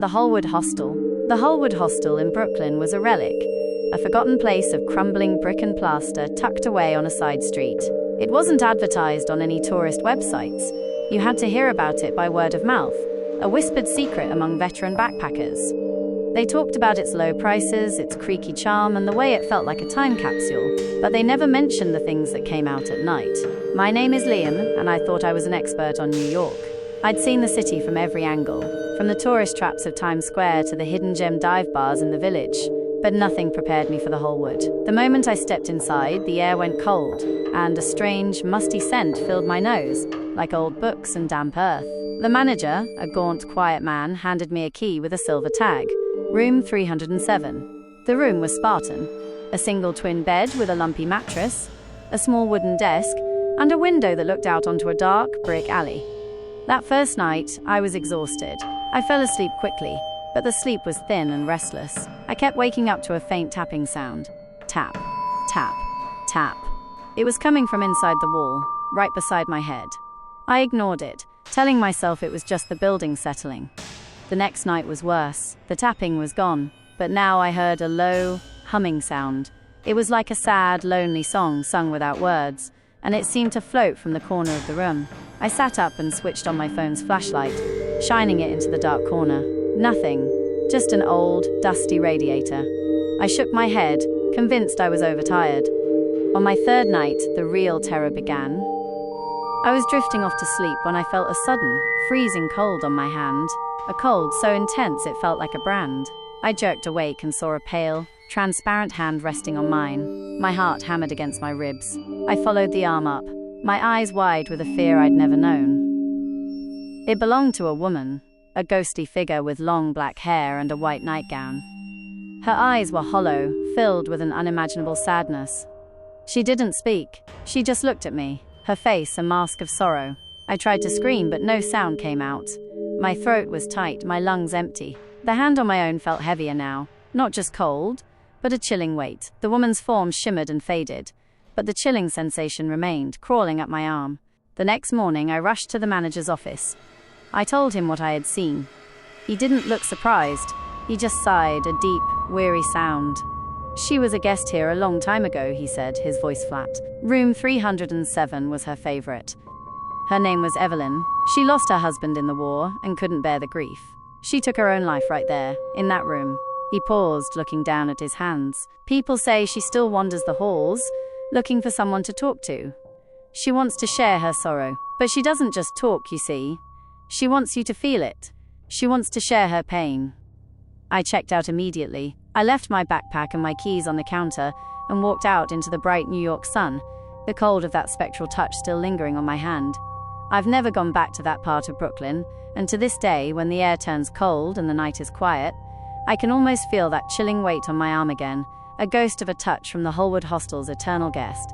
The Haunted Hostel. The Haunted Hostel in Brooklyn was a relic, a forgotten place of crumbling brick and plaster tucked away on a side street. It wasn't advertised on any tourist websites. You had to hear about it by word of mouth, a whispered secret among veteran backpackers. They talked about its low prices, its creaky charm, and the way it felt like a time capsule, but they never mentioned the things that came out at night. My name is Liam, and I thought I was an expert on New York. I'd seen the city from every angle, from the tourist traps of Times Square to the hidden gem dive bars in the village, but nothing prepared me for the Hollywood. The moment I stepped inside, the air went cold, and a strange, musty scent filled my nose, like old books and damp earth. The manager, a gaunt, quiet man, handed me a key with a silver tag. Room 307. The room was Spartan. A single twin bed with a lumpy mattress, a small wooden desk, and a window that looked out onto a dark, brick alley. That first night, I was exhausted. I fell asleep quickly, but the sleep was thin and restless. I kept waking up to a faint tapping sound. Tap, tap, tap. It was coming from inside the wall, right beside my head. I ignored it, telling myself it was just the building settling. The next night was worse. The tapping was gone, but now I heard a low, humming sound. It was like a sad, lonely song sung without words, and it seemed to float from the corner of the room. I sat up and switched on my phone's flashlight, shining it into the dark corner. Nothing, just an old, dusty radiator. I shook my head, convinced I was overtired. On my third night, the real terror began. I was drifting off to sleep when I felt a sudden, freezing cold on my hand. A cold so intense it felt like a brand. I jerked awake and saw a pale, transparent hand resting on mine. My heart hammered against my ribs. I followed the arm up, my eyes wide with a fear I'd never known. It belonged to a woman, a ghostly figure with long black hair and a white nightgown. Her eyes were hollow, filled with an unimaginable sadness. She didn't speak, she just looked at me, her face a mask of sorrow. I tried to scream, but no sound came out. My throat was tight, my lungs empty. The hand on my own felt heavier now, not just cold, but a chilling weight. The woman's form shimmered and faded, but the chilling sensation remained, crawling up my arm. The next morning, I rushed to the manager's office. I told him what I had seen. He didn't look surprised. He just sighed, a deep, weary sound. She was a guest here a long time ago, he said, his voice flat. Room 307 was her favorite. Her name was Evelyn. She lost her husband in the war and couldn't bear the grief. She took her own life right there, in that room. He paused, looking down at his hands. People say she still wanders the halls, looking for someone to talk to. She wants to share her sorrow, but she doesn't just talk, you see. She wants you to feel it. She wants to share her pain. I checked out immediately. I left my backpack and my keys on the counter and walked out into the bright New York sun, the cold of that spectral touch still lingering on my hand. I've never gone back to that part of Brooklyn, and to this day, when the air turns cold and the night is quiet, I can almost feel that chilling weight on my arm again, a ghost of a touch from the Haunted Hostel's eternal guest.